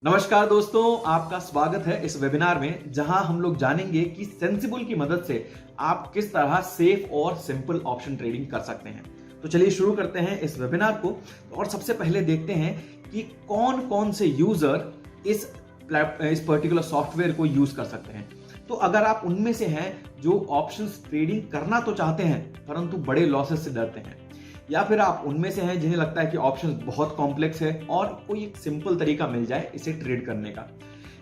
नमस्कार दोस्तों, आपका स्वागत है इस वेबिनार में जहां हम लोग जानेंगे कि सेंसिबल की मदद से आप किस तरह सेफ और सिंपल ऑप्शन ट्रेडिंग कर सकते हैं। तो चलिए शुरू करते हैं इस वेबिनार को। और सबसे पहले देखते हैं कि कौन कौन से यूजर इस पर्टिकुलर सॉफ्टवेयर को यूज कर सकते हैं। तो अगर आप उनमें से हैं जो ऑप्शंस ट्रेडिंग करना तो चाहते हैं परंतु बड़े लॉसेस से डरते हैं, या फिर आप उनमें से हैं जिन्हें लगता है कि ऑप्शंस बहुत कॉम्प्लेक्स है और कोई एक सिंपल तरीका मिल जाए इसे ट्रेड करने का,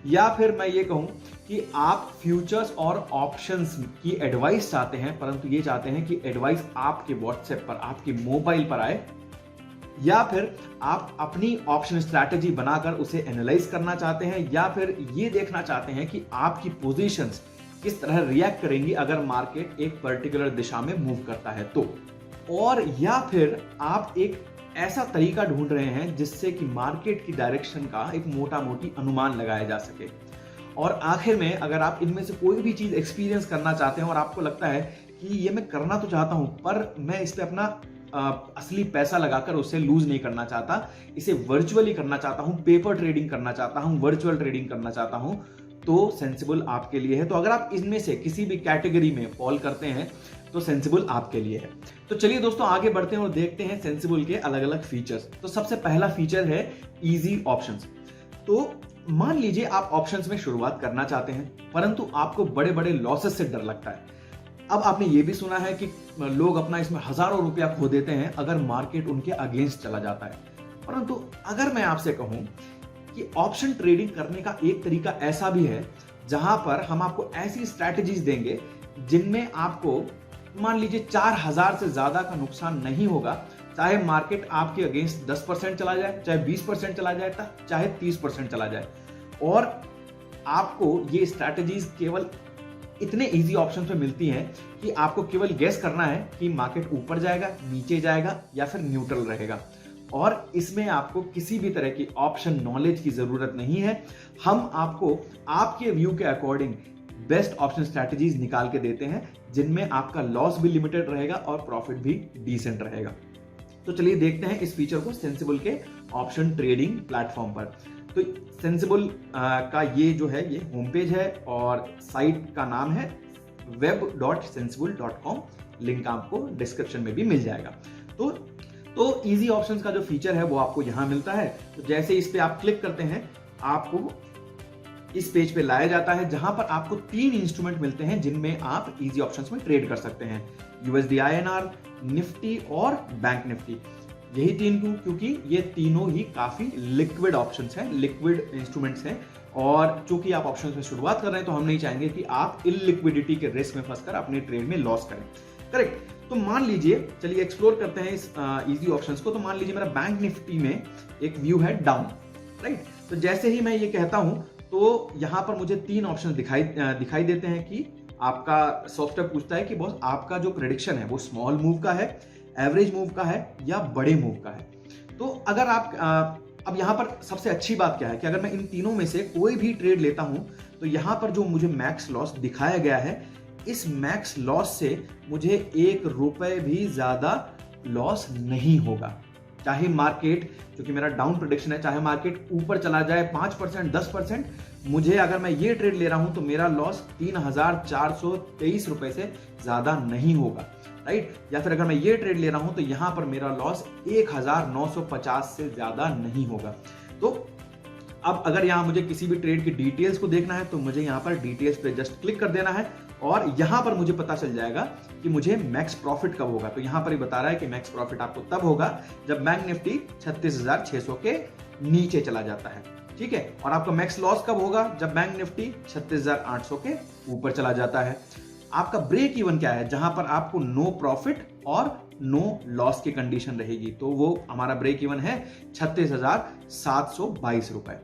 या फिर मैं ये कहूं कि आप फ्यूचर्स और ऑप्शंस की एडवाइस चाहते हैं परंतु ये चाहते हैं कि एडवाइस आपके व्हाट्सएप पर, आपके मोबाइल पर आए, या फिर आप अपनी ऑप्शन स्ट्रैटेजी बनाकर उसे एनालाइज करना चाहते हैं, या फिर ये देखना चाहते हैं कि आपकी पोजीशंस किस तरह रिएक्ट करेंगी अगर मार्केट एक पर्टिकुलर दिशा में मूव करता है तो। और या फिर आप एक ऐसा तरीका ढूंढ रहे हैं जिससे कि मार्केट की डायरेक्शन का एक मोटा मोटी अनुमान लगाया जा सके। और आखिर में अगर आप इनमें से कोई भी चीज एक्सपीरियंस करना चाहते हैं और आपको लगता है कि ये मैं करना तो चाहता हूं पर मैं इस पे अपना असली पैसा लगाकर उसे लूज नहीं करना चाहता, इसे वर्चुअली करना चाहता हूं, पेपर ट्रेडिंग करना चाहता हूं, वर्चुअल ट्रेडिंग करना चाहता हूं, तो सेंसिबल आपके लिए है। तो अगर आप इनमें से किसी भी कैटेगरी में फॉल करते हैं तो सेंसिबल आपके लिए है। तो चलिए दोस्तों आगे बढ़ते हैं और देखते हैं सेंसिबल के अलग अलग फीचर्स। तो सबसे पहला फीचर है इजी ऑप्शंस। तो मान लीजिए आप ऑप्शंस में शुरुआत करना चाहते हैं परंतु आपको बड़े बड़े लॉसेस से डर लगता है। अब आपने ये भी सुना है कि लोग अपना इसमें हजारों रुपया खो देते हैं अगर मार्केट उनके अगेंस्ट चला जाता है। परंतु अगर मैं आपसे कहूं कि ऑप्शन ट्रेडिंग करने का एक तरीका ऐसा भी है जहां पर हम आपको ऐसी स्ट्रैटेजीज देंगे जिनमें आपको मान लीजिए 4000 से ज्यादा का नुकसान नहीं होगा, चाहे मार्केट आपके अगेंस्ट 10% चला जाए, चाहे 20% चला जाए, चाहे 30% चला जाए। और आपको ये स्ट्रैटेजीज केवल इतने इजी ऑप्शन पे मिलती हैं कि आपको केवल गेस करना है कि मार्केट ऊपर जाएगा, नीचे जाएगा या फिर न्यूट्रल रहेगा। और इसमें आपको किसी भी तरह की ऑप्शन नॉलेज की जरूरत नहीं है। हम आपको आपके व्यू के अकॉर्डिंग बेस्ट ऑप्शन स्ट्रैटेजीज निकाल के देते हैं जिनमें आपका लॉस भी लिमिटेड रहेगा और प्रॉफिट भी डिसेंट रहेगा। तो चलिए देखते हैं इस फीचर को सेंसिबल के ऑप्शन ट्रेडिंग प्लेटफॉर्म पर। तो सेंसिबल का ये जो है ये होम पेज है और साइट का नाम है web.sensible.com। लिंक आपको डिस्क्रिप्शन में भी मिल जाएगा। तो इजी ऑप्शंस का जो फीचर है वो आपको यहां मिलता है। तो जैसे इस पे आप क्लिक करते हैं आपको इस पेज पे लाया जाता है जहां पर आपको 3 इंस्ट्रूमेंट मिलते हैं जिनमें आप इजी ऑप्शंस में ट्रेड कर सकते हैं। यूएसडी आईएनआर, निफ्टी और बैंक निफ्टी। यही 3 क्योंकि ये तीनों ही काफी लिक्विड ऑप्शंस हैं, लिक्विड इंस्ट्रूमेंट्स हैं। और चूंकि आप ऑप्शंस में शुरुआत कर रहे हैं तो हम नहीं चाहेंगे कि आप इलिक्विडिटी के रिस्क में फंसकर अपने ट्रेड में लॉस करें। करेक्ट। तो मान लीजिए, चलिए एक्सप्लोर करते हैं इस इजी ऑप्शंस को। तो मान लीजिए मेरा बैंक निफ्टी में एक व्यू है डाउन, राइट। तो जैसे ही मैं ये कहता हूं तो यहां पर मुझे 3 ऑप्शन दिखाई देते हैं कि आपका सॉफ्टवेयर पूछता है कि बॉस आपका जो प्रेडिक्शन है वो स्मॉल मूव का है, एवरेज मूव का है या बड़े मूव का है। तो अगर आप अब यहां पर सबसे अच्छी बात क्या है कि अगर मैं इन तीनों में से कोई भी ट्रेड लेता हूं तो यहां पर जो मुझे मैक्स लॉस दिखाया गया है, इस मैक्स लॉस से मुझे 1 रुपए भी ज्यादा लॉस नहीं होगा। चाहे मार्केट, क्योंकि मेरा डाउन प्रेडिक्शन है, चाहे मार्केट ऊपर चला जाए 5%, 10%, मुझे अगर मैं ये ट्रेड ले रहा हूं तो मेरा लॉस 3423 रुपए से ज्यादा नहीं होगा, राइट। या फिर अगर मैं ये ट्रेड ले रहा हूं तो यहां पर मेरा लॉस 1950 से ज्यादा नहीं होगा। तो अब अगर यहां मुझे किसी भी ट्रेड की डिटेल्स को देखना है तो मुझे यहां पर डिटेल्स पे जस्ट क्लिक कर देना है और यहां पर मुझे पता चल जाएगा कि मुझे मैक्स प्रॉफिट कब होगा। तो यहां पर ही बता रहा है कि मैक्स प्रॉफिट आपको तब होगा जब बैंक निफ्टी 36,600 के नीचे चला जाता है, ठीक है। और आपका मैक्स लॉस कब होगा? जब बैंक निफ्टी 36,800 के ऊपर चला जाता है। आपका ब्रेक इवन क्या है? जहां पर आपको नो प्रॉफिट और नो लॉस की कंडीशन रहेगी, तो वो हमारा ब्रेक इवन है 36,722 रुपए,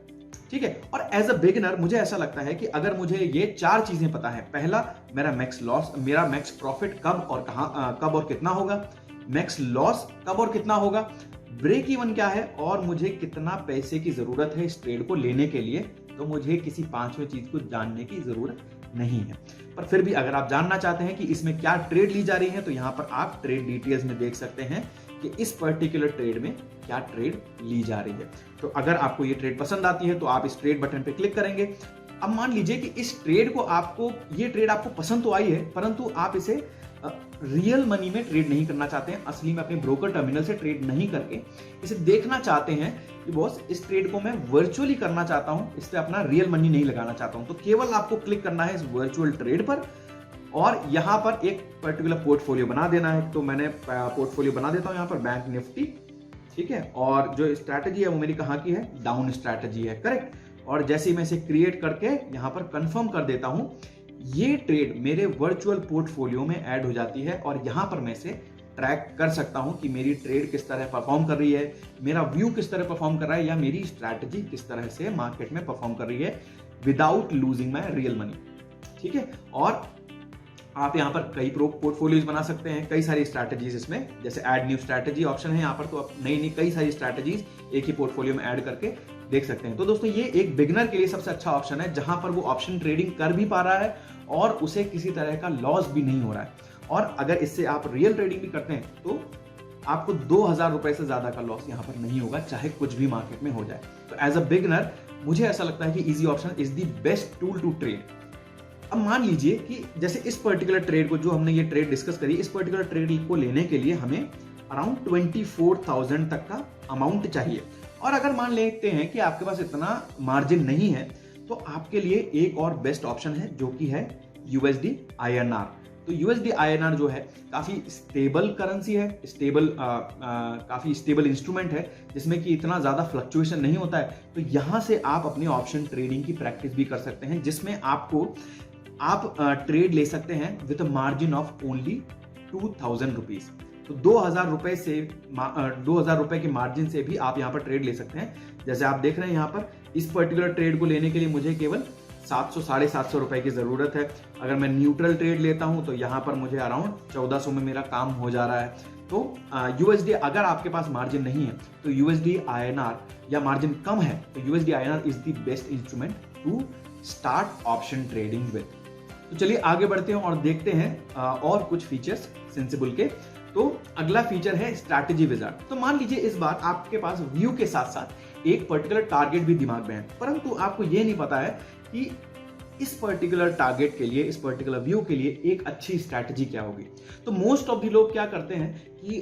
ठीक है। और एज अ बिगिनर मुझे ऐसा लगता है कि अगर मुझे ये 4 चीजें पता है, पहला मेरा मैक्स लॉस, मेरा मैक्स प्रॉफिट कब और कितना होगा, मैक्स लॉस कब और कितना होगा, ब्रेक इवन क्या है और मुझे कितना पैसे की जरूरत है इस ट्रेड को लेने के लिए, तो मुझे किसी 5वें चीज को जानने की जरूरत नहीं है। पर फिर भी अगर आप जानना चाहते हैं कि इसमें क्या ट्रेड ली जा रही है तो यहां पर आप ट्रेड डिटेल्स में देख सकते हैं कि इस पर्टिकुलर ट्रेड में क्या ट्रेड ली जा रही है। तो अगर आपको ये ट्रेड पसंद आती है तो आप इस ट्रेड बटन पे क्लिक करेंगे। अब मान लीजिए कि इस ट्रेड को ये ट्रेड आपको पसंद तो आई है, परंतु आप इसे रियल मनी में ट्रेड नहीं करना चाहते हैं, असली में अपने ब्रोकर टर्मिनल से ट्रेड नहीं करके इसे देखना चाहते हैं कि बॉस इस ट्रेड को मैं वर्चुअली करना चाहता हूं, इस पे अपना रियल मनी नहीं लगाना चाहता हूं। तो केवल आपको क्लिक करना है इस वर्चुअल ट्रेड पर और यहां पर एक पर्टिकुलर पोर्टफोलियो बना देना है। तो मैंने पोर्टफोलियो बना देता हूं यहां पर बैंक निफ्टी, ठीक है। और जो स्ट्रैटेजी है वो मेरी कहां की है, डाउन स्ट्रैटेजी है, करेक्ट। और जैसे ही मैं इसे क्रिएट करके यहां पर कंफर्म कर देता हूं, ये ट्रेड मेरे वर्चुअल पोर्टफोलियो में ऐड हो जाती है और यहां पर मैं इसे ट्रैक कर सकता हूं कि मेरी ट्रेड किस तरह परफॉर्म कर रही है, मेरा व्यू किस तरह परफॉर्म कर रहा है, या मेरी स्ट्रैटेजी किस तरह से मार्केट में परफॉर्म कर रही है without losing my real money, ठीक है। और आप यहां पर कई पोर्टफोलियोज बना सकते हैं, कई सारी स्ट्रैटेजीज इसमें, जैसे ऐड न्यू स्ट्रैटेजी ऑप्शन है यहां पर, तो आप नई कई सारी स्ट्रैटेजीज एक ही पोर्टफोलियो में ऐड करके देख सकते हैं। तो दोस्तों ये एक बिगिनर के लिए सबसे अच्छा ऑप्शन है, जहां पर वो ऑप्शन ट्रेडिंग कर भी पा रहा है और उसे किसी तरह का लॉस भी नहीं हो रहा है। और अगर इससे आप रियल ट्रेडिंग भी करते हैं तो आपको 2000 रुपए से ज्यादा का लॉस यहां पर नहीं होगा, चाहे कुछ भी मार्केट में हो जाए। तो एज अ बिगिनर मुझे ऐसा लगता है कि easy option is the best tool to trade. अब मान लीजिए कि जैसे इस पर्टिकुलर ट्रेड को, जो हमने ये ट्रेड डिस्कस करी, इस पर्टिकुलर ट्रेड को लेने के लिए हमें अराउंड 24,000 तक का अमाउंट चाहिए। और अगर मान लेते हैं कि आपके पास इतना मार्जिन नहीं है, तो आपके लिए एक और बेस्ट ऑप्शन है जो कि है USD INR। तो USD INR जो है काफी स्टेबल करेंसी है, काफी स्टेबल इंस्ट्रूमेंट है, जिसमें कि इतना ज्यादा फ्लक्चुएशन नहीं होता है। तो यहां से आप अपनी ऑप्शन ट्रेडिंग की प्रैक्टिस भी कर सकते हैं, जिसमें आप ट्रेड ले सकते हैं with margin of only 2000 rupees. तो 2000 रुपए के मार्जिन से भी आप यहां पर ट्रेड ले सकते हैं। जैसे आप देख रहे हैं यहां पर इस पर्टिकुलर ट्रेड को लेने के लिए मुझे केवल 700-750 रुपए की जरूरत है। अगर मैं न्यूट्रल ट्रेड लेता हूं तो यहां पर मुझे अराउंड 1400 में मेरा काम हो जा रहा है। तो USD, अगर आपके पास मार्जिन नहीं है तो USD INR, या मार्जिन कम है तो USD INR is the best instrument to start option trading with. तो चलिए आगे बढ़ते हैं और देखते हैं और कुछ फीचर्स सेंसिबल के। तो अगला फीचर है स्ट्रैटेजी विजार्ड। तो मान लीजिए इस बार आपके पास व्यू के साथ साथ एक पर्टिकुलर टारगेट भी दिमाग में है, परंतु आपको यह नहीं पता है कि इस पर्टिकुलर टारगेट के लिए, इस पर्टिकुलर व्यू के लिए एक अच्छी स्ट्रैटेजी क्या होगी। तो मोस्ट ऑफ द लोग क्या करते हैं कि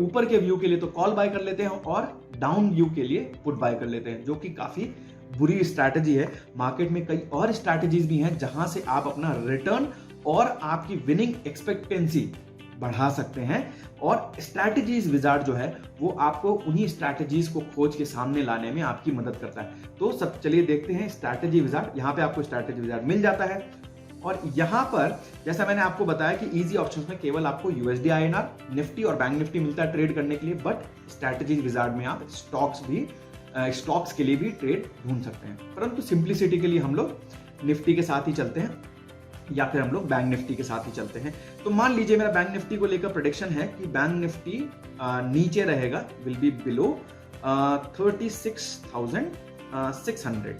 ऊपर के व्यू के लिए तो कॉल बाय कर लेते हैं और डाउन व्यू के लिए पुट बाय कर लेते हैं, जो कि काफी बुरी स्ट्रैटेजी है। मार्केट में कई और स्ट्रैटेजीज भी हैं जहां से आप अपना रिटर्न और आपकी विनिंग एक्सपेक्टेंसी बढ़ा सकते हैं। और स्ट्रैटेजीज विजार्ड जो है वो आपको उन्हीं स्ट्रैटेजीज को खोज के सामने लाने में आपकी मदद करता है। तो सब चलिए देखते हैं स्ट्रैटेजी विजार्ड। यहां पे आपको स्ट्रैटेजी विजार्ड मिल जाता है और यहां पर जैसा मैंने आपको बताया कि इजी ऑप्शंस में केवल आपको USD INR, निफ्टी और बैंक निफ्टी मिलता है ट्रेड करने के लिए, बट स्ट्रैटेजीज विजार्ड में आप स्टॉक्स के लिए भी ट्रेड ढूंढ सकते हैं। परंतु सिंप्लिसिटी के लिए हम लोग निफ्टी के साथ ही चलते हैं या फिर हम लोग बैंक निफ्टी के साथ ही चलते हैं। तो मान लीजिए मेरा बैंक निफ्टी को लेकर प्रेडिक्शन है कि बैंक निफ्टी नीचे रहेगा, विल बी बिलो 36,600,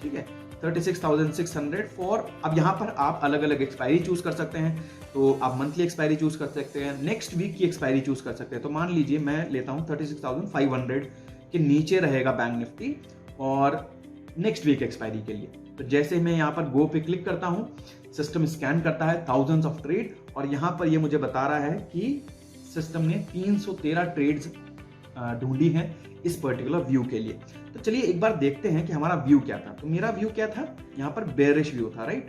ठीक है, 36,600 फॉर। अब यहां पर आप अलग अलग एक्सपायरी चूज कर सकते हैं। तो आप मंथली एक्सपायरी चूज कर सकते हैं, नेक्स्ट वीक की एक्सपायरी चूज कर सकते हैं। तो मान लीजिए मैं लेता हूं 36,500 के नीचे रहेगा बैंक निफ्टी और नेक्स्ट वीक एक्सपायरी के लिए। तो जैसे मैं यहां पर गो पे क्लिक करता हूं, सिस्टम स्कैन करता है थाउजेंड्स ऑफ ट्रेड और यहां पर ये मुझे बता रहा है कि सिस्टम ने 313 ट्रेड्स ढूंढी हैं इस पर्टिकुलर व्यू के लिए। तो चलिए एक बार देखते हैं कि हमारा व्यू क्या था। तो मेरा व्यू क्या था, यहां पर बेयरिश व्यू था, राइट।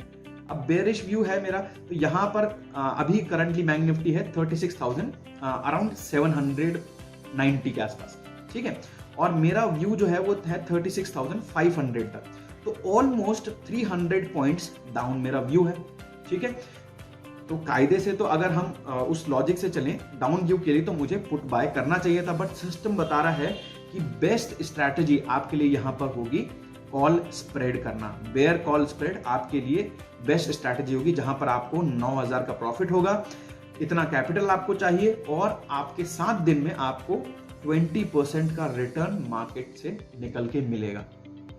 अब बेयरिश व्यू है मेरा, तो यहां पर अभी करंटली बैंक निफ्टी है 36,000 अराउंड 790 के आसपास, ठीक है। और मेरा व्यू जो है वो है 36,500 तक। तो ऑलमोस्ट 300 पॉइंट्स डाउन मेरा व्यू है, ठीक है। तो कायदे से तो अगर हम उस लॉजिक से चलें डाउन व्यू के लिए तो मुझे पुट बाय करना चाहिए था, बट सिस्टम बता रहा है कि बेस्ट स्ट्रैटेजी आपके लिए यहां पर होगी कॉल स्प्रेड करना। बेयर कॉल स्प्रेड आपके लिए बेस्ट स्ट्रैटेजी होगी, जहां पर आपको 9,000 का प्रॉफिट होगा, इतना कैपिटल आपको चाहिए और आपके 7 दिन में आपको 20% का रिटर्न मार्केट से निकल के मिलेगा,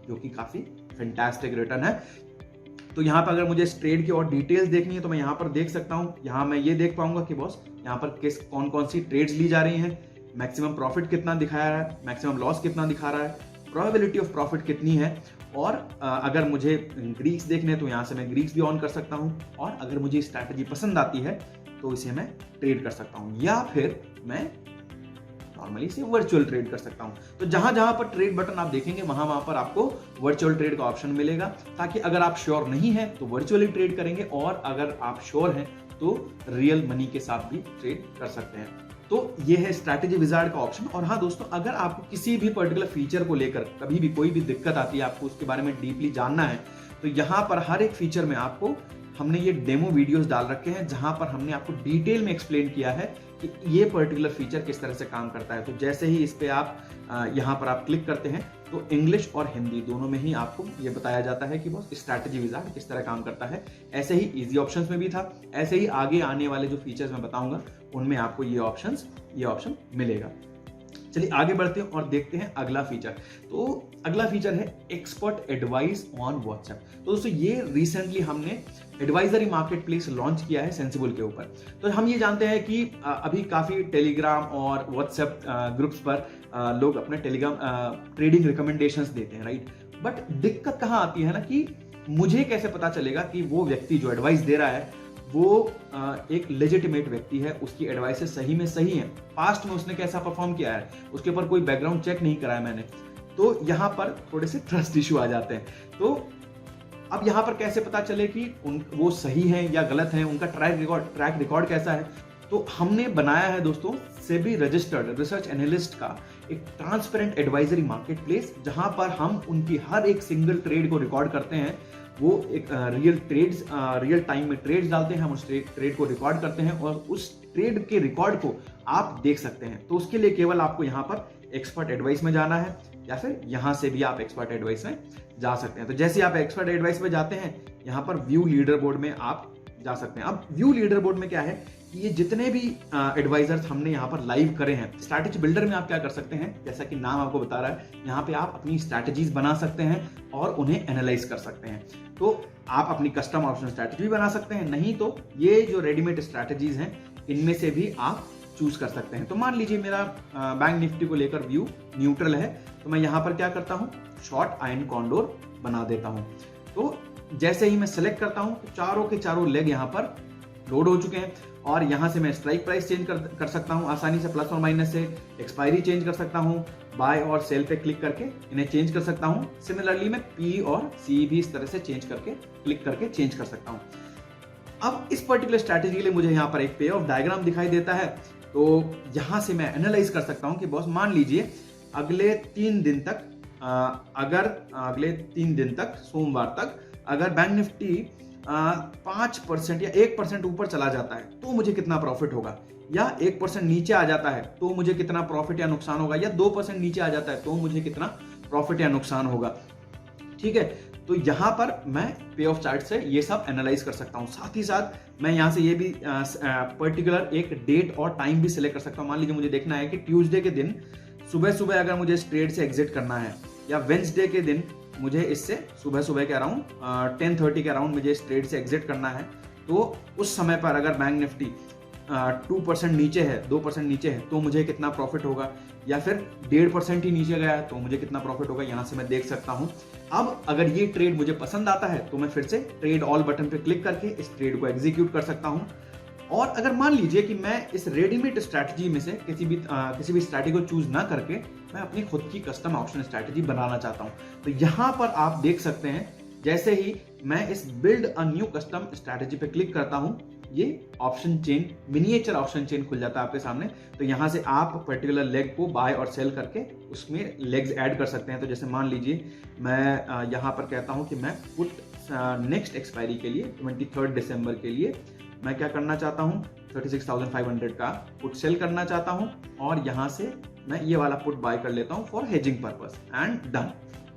जो कि काफी फैंटास्टिक रिटर्न है। तो यहाँ पर अगर मुझे इस ट्रेड की और डिटेल्स देखनी है तो मैं यहाँ पर देख सकता हूँ। यहाँ मैं ये देख पाऊंगा कि बॉस यहाँ पर कौन कौन सी ट्रेड्स ली जा रही हैं, मैक्सिमम प्रॉफिट कितना दिखा रहा है, मैक्सिमम लॉस कितना दिखा रहा है, प्रोबेबिलिटी ऑफ प्रॉफिट कितनी है, और अगर मुझे ग्रीक्स देखने हैं तो यहाँ से मैं ग्रीक्स भी ऑन कर सकता हूँ, और अगर मुझे स्ट्रैटेजी पसंद आती है तो इसे मैं ट्रेड कर सकता हूँ, या फिर मैं नॉर्मली से वर्चुअल ट्रेड कर सकता हूं। तो जहां जहां पर ट्रेड बटन आप देखेंगे वहां वहां पर आपको वर्चुअल ट्रेड का ऑप्शन मिलेगा, ताकि अगर आप श्योर नहीं है तो वर्चुअली ट्रेड करेंगे, और अगर आप श्योर हैं तो रियल मनी के साथ भी ट्रेड कर सकते हैं। तो ये है स्ट्रैटेजी विजार्ड का ऑप्शन। और हाँ दोस्तों, अगर आपको किसी भी पर्टिकुलर फीचर को लेकर कभी भी कोई भी दिक्कत आती है, आपको उसके बारे में डीपली जानना है, तो यहाँ पर हर एक फीचर में आपको हमने ये डेमो वीडियोस डाल रखे हैं, जहां पर हमने आपको डिटेल में एक्सप्लेन किया है कि ये पर्टिकुलर फीचर किस तरह से काम करता है। तो जैसे ही इस पे आप यहाँ पर आप क्लिक करते हैं तो इंग्लिश और हिंदी दोनों में ही आपको ये बताया जाता है कि बॉस स्ट्रैटेजी विजार्ड किस तरह काम करता है। ऐसे ही इजी ऑप्शंस में भी था, ऐसे ही आगे आने वाले जो फीचर्स मैं बताऊंगा उनमें आपको ये ऑप्शन मिलेगा। चलिए आगे बढ़ते हैं और देखते हैं अगला फीचर। तो अगला फीचर है एक्सपर्ट एडवाइस ऑन व्हाट्सएप। तो दोस्तों ये रिसेंटली हमने एडवाइजरी मार्केट प्लेस लॉन्च किया है सेंसिबल के ऊपर। तो हम ये जानते हैं कि अभी काफी टेलीग्राम और व्हाट्सएप ग्रुप्स पर लोग अपने टेलीग्राम ट्रेडिंग रिकमेंडेशंस देते हैं, राइट। बट दिक्कत कहाँ आती है ना, कि मुझे कैसे पता चलेगा कि वो व्यक्ति जो एडवाइस दे रहा है वो एक लेजिटिमेट व्यक्ति है, उसकी एडवाइस सही में सही है, पास्ट में उसने कैसा परफॉर्म किया है, उसके ऊपर कोई बैकग्राउंड चेक नहीं कराया मैंने। तो यहाँ पर थोड़े से ट्रस्ट इश्यू आ जाते हैं। तो अब यहाँ पर कैसे पता चले कि वो सही है या गलत है, उनका ट्रैक रिकॉर्ड कैसा है। तो हमने बनाया है दोस्तों सेबी रजिस्टर्ड रिसर्च एनालिस्ट का एक ट्रांसपेरेंट एडवाइजरी मार्केट प्लेस, जहां पर हम उनकी हर एक सिंगल ट्रेड को रिकॉर्ड करते हैं। वो एक रियल टाइम में ट्रेड्स डालते हैं, हम उस ट्रेड को रिकॉर्ड करते हैं और उस ट्रेड के रिकॉर्ड को आप देख सकते हैं। तो उसके लिए केवल आपको यहाँ पर एक्सपर्ट एडवाइस में जाना है, या फिर यहाँ से भी आप एक्सपर्ट एडवाइस में जा सकते हैं। तो जैसे आप एक्सपर्ट एडवाइस में जाते हैं, यहाँ पर व्यू लीडर बोर्ड में आप जा सकते हैं। अब व्यू लीडर बोर्ड में क्या है कि ये जितने भी एडवाइजर्स हमने यहाँ पर लाइव करे हैं, स्ट्रैटेजी बिल्डर में आप क्या कर सकते हैं, जैसा कि नाम आपको बता रहा है, यहाँ पे आप अपनी स्ट्रैटेजीज बना सकते हैं और उन्हें एनालाइज कर सकते हैं। तो आप अपनी कस्टम ऑप्शन स्ट्रैटेजी भी बना सकते हैं, नहीं तो ये जो रेडीमेड स्ट्रैटेजीज हैं इनमें से भी आप चूज कर सकते हैं। तो मान लीजिए मेरा बैंक निफ्टी को लेकर व्यू न्यूट्रल है, तो मैं यहाँ पर क्या करता हूँ, शॉर्ट आयन कॉन्डोर बना देता हूँ। तो जैसे ही मैं सेलेक्ट करता हूँ तो चारों के चारों लेग यहाँ पर लोड हो चुके हैं, और यहाँ से मैं स्ट्राइक प्राइस चेंज कर सकता हूँ आसानी से, प्लस और माइनस से एक्सपायरी चेंज कर सकता हूँ, बाय और सेल पे क्लिक करके इन्हें चेंज कर सकता हूँ। सिमिलरली मैं पी और सी भी इस तरह से क्लिक करके चेंज कर सकता हूँ। अब इस पर्टिकुलर स्ट्रैटेजी के लिए मुझे यहाँ पर एक पे ऑफ डायग्राम दिखाई देता है, तो यहाँ से मैं एनालाइज कर सकता हूँ कि बॉस मान लीजिए अगले 3 दिन तक सोमवार तक अगर बैंक निफ्टी 5% या 1% ऊपर चला जाता है तो मुझे कितना प्रॉफिट होगा, या 1% नीचे आ जाता है तो मुझे कितना प्रॉफिट या नुकसान होगा, या 2% नीचे आ जाता है तो मुझे कितना प्रॉफिट या नुकसान होगा। ठीक है, तो यहां पर मैं पे ऑफ चार्ट से ये सब एनालाइज कर सकता हूं। साथ ही साथ मैं यहां से ये भी पर्टिकुलर एक डेट और टाइम भी सिलेक्ट कर सकता हूं। मान लीजिए मुझे देखना है कि ट्यूसडे के दिन सुबह सुबह अगर मुझे इस ट्रेड से एग्जिट करना है, या वेंसडे के दिन मुझे इससे सुबह के अराउंड 10:30 के अराउंड मुझे इस ट्रेड से एग्जिट करना है, तो उस समय पर अगर बैंक निफ्टी 2% नीचे है, 2% नीचे है, तो मुझे कितना प्रॉफिट होगा, या फिर 1.5% ही नीचे गया है तो मुझे कितना प्रॉफिट होगा, यहां से मैं देख सकता हूं। अब अगर ये ट्रेड मुझे पसंद आता है तो मैं फिर से ट्रेड ऑल बटन पे क्लिक करके इस ट्रेड को एग्जीक्यूट कर सकता हूं। और अगर मान लीजिए कि मैं इस रेडीमेड स्ट्रैटेजी में से किसी भी स्ट्रैटेजी को चूज ना करके मैं अपनी खुद की कस्टम ऑप्शन स्ट्रैटेजी बनाना चाहता हूं, तो यहां पर आप देख सकते हैं जैसे ही मैं इस build a new custom strategy पे क्लिक करता हूं, ये option chain, miniature option chain खुल जाता है आपके सामने। तो यहां से आप पर्टिकुलर लेग को बाय और सेल करके उसमें लेग्स ऐड कर सकते हैं। तो जैसे मान लीजिए मैं यहां पर कहता हूं कि मैं पुट नेक्स्ट एक्सपायरी के लिए 23 दिसंबर के लिए मैं क्या करना चाहता हूं, 36,500 का पुट सेल करना चाहता हूं, और यहां से मैं ये वाला पुट बाय कर लेता हूं for hedging purpose and done.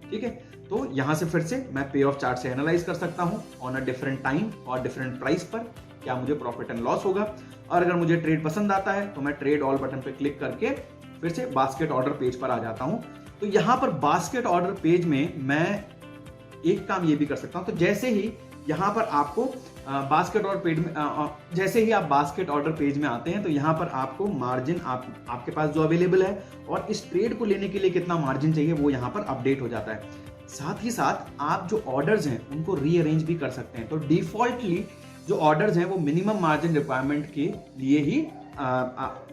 ठीक है, तो यहां से फिर से मैं पे ऑफ चार्ट से एनालाइज कर सकता हूं ऑन अ डिफरेंट टाइम और डिफरेंट प्राइस पर क्या मुझे प्रॉफिट एंड लॉस होगा। और अगर मुझे ट्रेड पसंद आता है तो मैं ट्रेड ऑल बटन पे क्लिक करके फिर से बास्केट ऑर्डर पेज पर आ जाता हूं। तो यहां पर बास्केट ऑर्डर पेज में मैं एक काम ये भी कर सकता हूं। तो जैसे ही यहाँ पर आपको बास्केट ऑर्डर पेज में जैसे ही आप बास्केट ऑर्डर पेज में आते हैं तो यहाँ पर आपको मार्जिन आपके पास जो अवेलेबल है और इस ट्रेड को लेने के लिए कितना मार्जिन चाहिए वो यहाँ पर अपडेट हो जाता है। साथ ही साथ आप जो ऑर्डर्स हैं उनको रीअरेंज भी कर सकते हैं। तो डिफॉल्टली जो ऑर्डर्स हैं वो मिनिमम मार्जिन रिक्वायरमेंट के लिए ही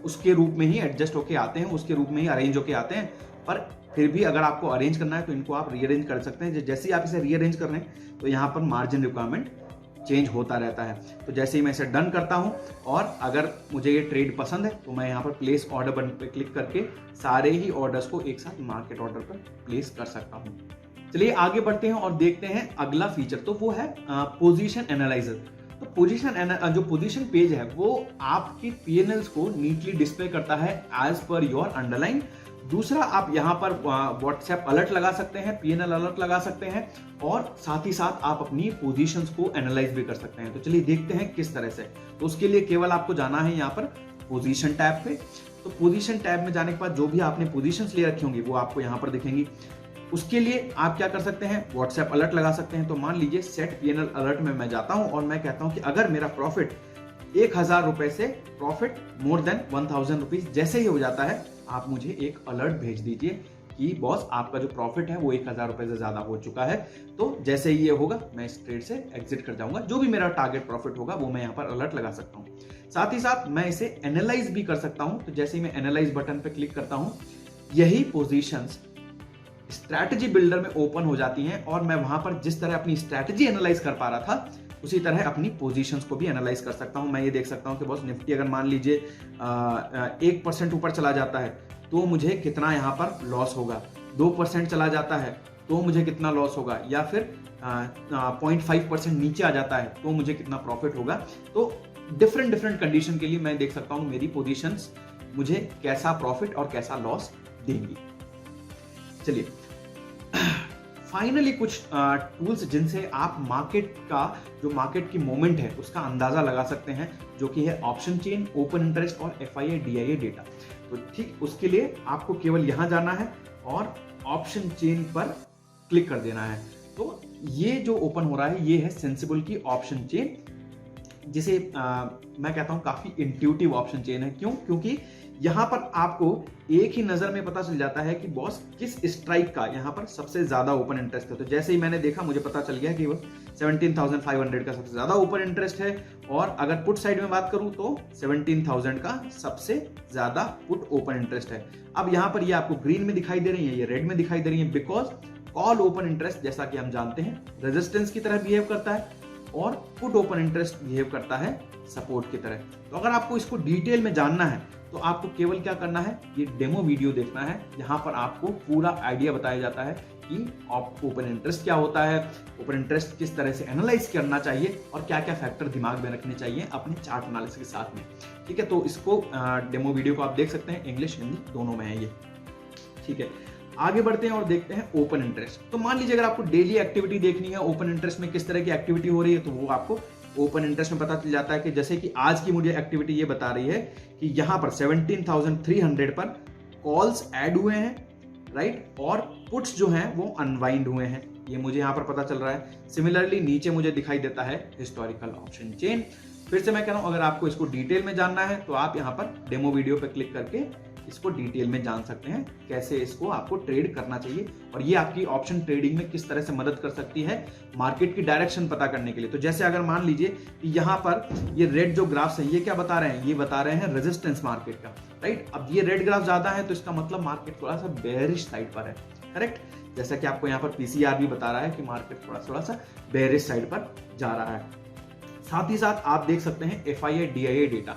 उसके रूप में ही एडजस्ट होके आते हैं, उसके रूप में ही अरेंज होके आते हैं। पर फिर भी अगर आपको अरेंज करना है तो इनको आप रीअरेंज कर सकते हैं। जैसे ही आप इसे रीअरेंज कर रहे हैं तो यहाँ पर मार्जिन रिक्वायरमेंट चेंज होता रहता है। तो जैसे ही मैं इसे डन करता हूं और अगर मुझे ये ट्रेड पसंद है तो मैं यहाँ पर प्लेस ऑर्डर बटन पर क्लिक करके सारे ही ऑर्डर्स को एक साथ मार्केट ऑर्डर पर प्लेस कर सकता हूं। चलिए आगे बढ़ते हैं और देखते हैं अगला फीचर, तो वो है पोजीशन एनालाइजर। तो जो पोजीशन पेज है वो आपकी पीएनएल्स को नीटली डिस्प्ले करता है एज पर योर अंडरलाइन। दूसरा, आप यहाँ पर व्हाट्सएप अलर्ट लगा सकते हैं, पीएनएल अलर्ट लगा सकते हैं और साथ ही साथ आप अपनी पोजीशंस को एनालाइज भी कर सकते हैं। तो चलिए देखते हैं किस तरह से। तो उसके लिए केवल आपको जाना है यहाँ पर पोजीशन टैब पे। तो पोजीशन टैब में जाने के बाद जो भी आपने पोजीशंस ले रखी होंगी वो आपको यहाँ पर दिखेंगी। उसके लिए आप क्या कर सकते हैं, व्हाट्सएप अलर्ट लगा सकते हैं। तो मान लीजिए सेट पीएनएल अलर्ट में मैं जाता हूं और मैं कहता हूं कि अगर मेरा प्रॉफिट 1000 रुपए से प्रॉफिट मोर देन 1000 रुपीज जैसे ही हो जाता है आप मुझे एक अलर्ट भेज दीजिए कि बॉस आपका जो प्रॉफिट है वो 1000 रुपए से ज्यादा हो चुका है। तो जैसे ही ये होगा मैं इस ट्रेड से एग्जिट कर जाऊंगा। जो भी मेरा टारगेट प्रॉफिट होगा वो मैं यहाँ पर अलर्ट लगा सकता हूँ। साथ ही साथ मैं इसे एनालाइज भी कर सकता हूँ। तो जैसे ही मैं एनालाइज बटन पर क्लिक करता हूँ यही पोजीशंस स्ट्रैटेजी बिल्डर में ओपन हो जाती हैं और मैं वहां पर जिस तरह अपनी स्ट्रैटेजी एनालाइज कर पा रहा था उसी तरह अपनी पोजीशंस को भी एनालाइज कर सकता हूं। मैं ये देख सकता हूं कि बॉस निफ्टी अगर मान लीजिए 1% ऊपर चला जाता है तो मुझे कितना यहाँ पर लॉस होगा, 2% चला जाता है तो मुझे कितना लॉस होगा, या फिर 0.5% नीचे आ जाता है तो मुझे कितना प्रॉफिट होगा। तो डिफरेंट कंडीशन के लिए मैं देख सकता हूं मेरी पोजीशंस मुझे कैसा प्रॉफिट और कैसा लॉस देंगी। चलिए फाइनली कुछ टूल्स जिनसे आप मार्केट की मोमेंट है उसका अंदाजा लगा सकते हैं, जो कि है ऑप्शन चेन, ओपन इंटरेस्ट और FIA DIA डेटा। तो ठीक उसके लिए आपको केवल यहां जाना है और ऑप्शन चेन पर क्लिक कर देना है। तो ये जो ओपन हो रहा है ये है सेंसिबल की ऑप्शन चेन, जिसे मैं कहता हूं काफी इंट्यूटिव ऑप्शन चेन है। क्यों? क्योंकि यहां पर आपको एक ही नजर में पता चल जाता है कि बॉस किस स्ट्राइक का यहां पर सबसे ज्यादा ओपन इंटरेस्ट है। तो जैसे ही मैंने देखा मुझे पता चल गया कि वो 17,500 का सबसे ज्यादा ओपन इंटरेस्ट है और अगर पुट साइड में बात करूं तो 17,000 का सबसे ज्यादा पुट ओपन इंटरेस्ट है। अब यहां पर ये आपको ग्रीन में दिखाई दे रही है, ये रेड में दिखाई दे रही है, बिकॉज कॉल ओपन इंटरेस्ट जैसा कि हम जानते हैं रेजिस्टेंस की तरह बिहेव करता है और पुट ओपन इंटरेस्ट बिहेव करता है सपोर्ट की तरह। तो अगर आपको इसको डिटेल में जानना है तो आपको केवल क्या करना है, ये डेमो वीडियो देखना है। यहाँ पर आपको पूरा आइडिया बताया जाता है कि ओपन इंटरेस्ट क्या होता है, ओपन इंटरेस्ट किस तरह से एनालाइज करना चाहिए और क्या क्या फैक्टर दिमाग में रखने चाहिए अपने चार्ट एनालिसिस के साथ में। ठीक है, तो इसको डेमो वीडियो को आप देख सकते हैं, इंग्लिश हिंदी दोनों में है ये। ठीक है, आगे बढ़ते हैं और देखते हैं ओपन इंटरेस्ट। तो मान लीजिए अगर आपको डेली एक्टिविटी देखनी है ओपन इंटरेस्ट में किस तरह की एक्टिविटी हो रही है, तो वो आपको ओपन इंटरेस्ट में पता चल जाता है। कि जैसे कि आज की मुझे एक्टिविटी ये बता रही है कि यहां पर 17,300 पर कॉल्स ऐड हुए हैं, राइट, और पुट्स जो हैं वो अनवाइंड हुए हैं, ये मुझे यहां पर पता चल रहा है। सिमिलरली नीचे मुझे दिखाई देता है हिस्टोरिकल ऑप्शन चेन। फिर से मैं कह रहा हूं अगर आपको इसको डिटेल में जानना है तो आप यहां पर डेमो वीडियो पर क्लिक करके इसको डिटेल में जान सकते हैं कैसे इसको आपको ट्रेड करना चाहिए और ये आपकी ऑप्शन ट्रेडिंग में किस तरह से मदद कर सकती है मार्केट की डायरेक्शन पता करने के लिए। तो जैसे अगर मान लीजिए कि यहाँ पर ये रेड जो ग्राफ्स हैं ये क्या बता रहे हैं, ये बता रहे हैं रेजिस्टेंस मार्केट का, राइट। अब ये रेड ग्राफ ज्यादा है तो इसका मतलब मार्केट थोड़ा सा बेयरिश साइड पर है, करेक्ट। जैसा कि आपको यहाँ पर पीसीआर भी बता रहा है कि मार्केट थोड़ा सा बेयरिश साइड पर जा रहा है। साथ ही साथ आप देख सकते हैं FIA DIA डेटा।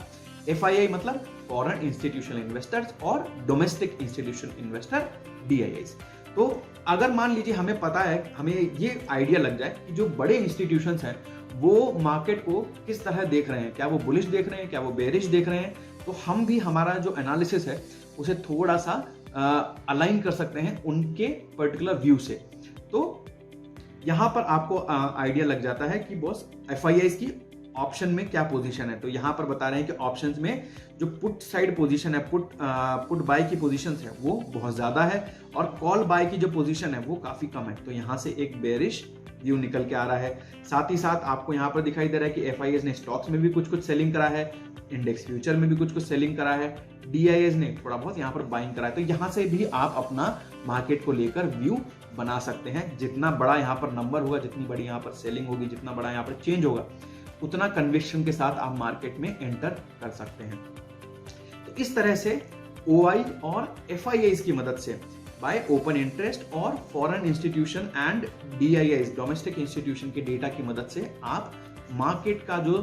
FII मतलब फॉरेन इंस्टीट्यूशनल इन्वेस्टर्स और डोमेस्टिक इंस्टीट्यूशनल इन्वेस्टर DIIs। तो अगर मान लीजिए हमें पता है, हमें ये आइडिया लग जाए कि जो बड़े इंस्टीट्यूशंस हैं वो मार्केट को किस तरह देख रहे हैं, क्या वो बुलिश देख रहे हैं, क्या वो बेरिश देख रहे हैं, तो हम भी हमारा जो एनालिसिस है उसे थोड़ा सा अलाइन कर सकते हैं उनके पर्टिकुलर व्यू से। तो यहां पर आपको आइडिया लग जाता है कि बॉस FIIs की ऑप्शन में क्या पोजीशन है। तो यहां पर बता रहे हैं कि ऑप्शंस में जो पुट साइड पोजीशन है, पुट बाय की पोजीशन है वो बहुत ज्यादा है और कॉल बाय की जो पोजीशन है वो काफी कम है। तो यहां से एक बेरिश व्यू निकल के आ रहा है। साथ ही साथ आपको यहां पर दिखाई दे रहा है कि एफआईएस ने स्टॉक्स में भी कुछ सेलिंग करा है, इंडेक्स फ्यूचर में भी कुछ सेलिंग करा है, डीआईएस ने थोड़ा बहुत यहां पर बाइंग करा है। तो यहां से भी आप अपना मार्केट को लेकर व्यू बना सकते हैं। जितना बड़ा यहां पर नंबर होगा, जितनी बड़ी यहां पर सेलिंग होगी, जितना बड़ा यहां पर चेंज होगा, उतना कन्विक्शन के साथ आप मार्केट में एंटर कर सकते हैं। तो इस तरह से ओआई और एफआईआईस की मदद से बाय ओपन इंटरेस्ट और foreign institution and DIIs domestic institution के डेटा की मदद से आप मार्केट का जो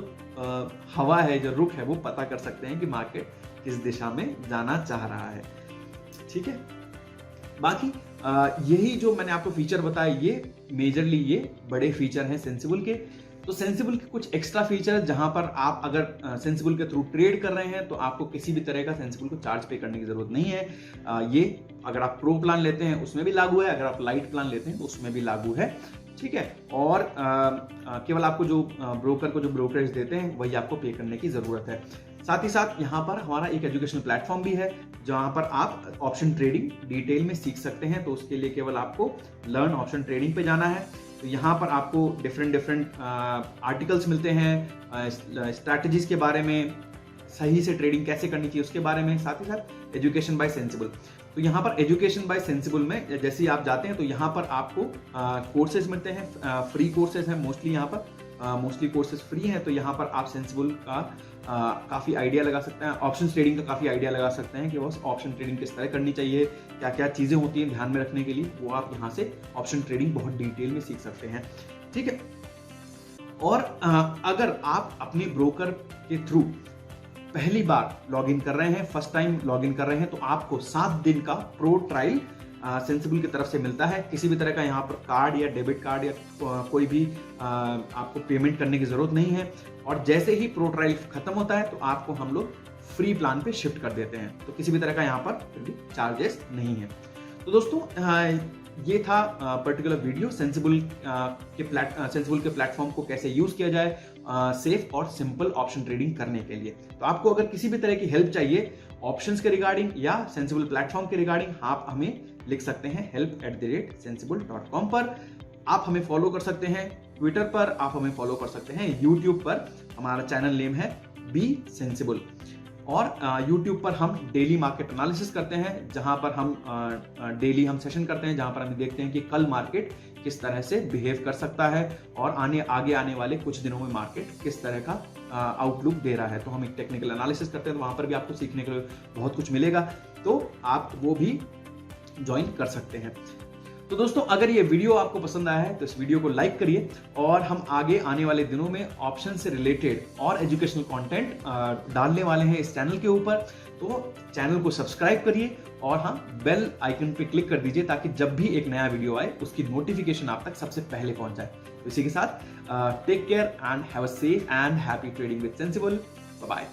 हवा है, जो रुख है, वो पता कर सकते हैं कि मार्केट किस दिशा में जाना चाह रहा है। ठीक है, बाकी यही जो मैंने आपको फीचर बताया, ये मेजरली ये बड़े फीचर हैं सेंसिबल के। तो सेंसिबल के कुछ एक्स्ट्रा फीचर जहां पर आप अगर सेंसिबल के थ्रू ट्रेड कर रहे हैं तो आपको किसी भी तरह का सेंसिबल को चार्ज पे करने की जरूरत नहीं है। ये अगर आप प्रो प्लान लेते हैं उसमें भी लागू है, अगर आप लाइट प्लान लेते हैं तो उसमें भी लागू है। ठीक है, और केवल आपको जो ब्रोकर को जो ब्रोकरेज देते हैं वही आपको पे करने की जरूरत है। साथ ही साथ यहाँ पर हमारा एक एजुकेशनल प्लेटफॉर्म भी है जहां पर आप ऑप्शन ट्रेडिंग डिटेल में सीख सकते हैं। तो उसके लिए केवल आपको लर्न ऑप्शन ट्रेडिंग पे जाना है। तो यहाँ पर आपको डिफरेंट आर्टिकल्स मिलते हैं स्ट्रैटेजीज के बारे में, सही से ट्रेडिंग कैसे करनी चाहिए उसके बारे में, साथ ही साथ एजुकेशन बाय सेंसिबल। तो यहाँ पर एजुकेशन बाय सेंसिबल में जैसे ही आप जाते हैं तो यहाँ पर आपको कोर्सेज मिलते हैं, फ्री कोर्सेज हैं मोस्टली, यहाँ पर मोस्टली कोर्सेज फ्री हैं। तो यहाँ पर आप सेंसिबल का काफ़ी आइडिया लगा सकते हैं, ऑप्शन ट्रेडिंग का काफ़ी आइडिया लगा सकते हैं कि वो ऑप्शन ट्रेडिंग किस तरह करनी चाहिए, क्या क्या चीज़ें होती हैं ध्यान में रखने के लिए, वो आप यहाँ से ऑप्शन ट्रेडिंग बहुत डिटेल में सीख सकते हैं। ठीक है, और अगर आप अपने ब्रोकर के थ्रू पहली बार लॉगिन कर रहे हैं, फर्स्ट टाइम लॉगिन कर रहे हैं, तो आपको 7 दिन का प्रो ट्रायल सेंसिबल की तरफ से मिलता है। किसी भी तरह का यहाँ पर कार्ड या डेबिट कार्ड या कोई भी आपको पेमेंट करने की जरूरत नहीं है। और जैसे ही प्रो ट्रायल खत्म होता है तो आपको हम लोग फ्री प्लान पे शिफ्ट कर देते हैं। तो किसी भी तरह का यहाँ पर चार्जेस नहीं है। तो दोस्तों ये था पर्टिकुलर वीडियो सेंसिबल के प्लेटफॉर्म को कैसे यूज किया जाए सेफ और सिंपल ऑप्शन ट्रेडिंग करने के लिए। तो आपको अगर किसी भी तरह की हेल्प चाहिए ऑप्शंस के रिगार्डिंग या सेंसिबल प्लेटफॉर्म के रिगार्डिंग, आप हमें लिख सकते हैं help@sensible.com पर। आप हमें फॉलो कर सकते हैं ट्विटर पर, आप हमें फॉलो कर सकते हैं यूट्यूब पर, हमारा चैनल नेम है बी सेंसिबल। और YouTube पर हम डेली मार्केट एनालिसिस करते हैं, जहां पर हम डेली हम सेशन करते हैं, जहां पर हम देखते हैं कि कल मार्केट किस तरह से बिहेव कर सकता है और आगे आने वाले कुछ दिनों में मार्केट किस तरह का आउटलुक दे रहा है। तो हम एक टेक्निकल एनालिसिस करते हैं, तो वहां पर भी आपको सीखने के लिए बहुत कुछ मिलेगा, तो आप वो भी ज्वाइन कर सकते हैं। तो दोस्तों अगर ये वीडियो आपको पसंद आया है तो इस वीडियो को लाइक करिए, और हम आगे आने वाले दिनों में ऑप्शन से रिलेटेड और एजुकेशनल कंटेंट डालने वाले हैं इस चैनल के ऊपर। तो चैनल को सब्सक्राइब करिए और हाँ बेल आइकन पे क्लिक कर दीजिए ताकि जब भी एक नया वीडियो आए उसकी नोटिफिकेशन आप तक सबसे पहले पहुंच जाए। तो इसी के साथ take care and have a safe and happy trading with Sensibull. Bye bye.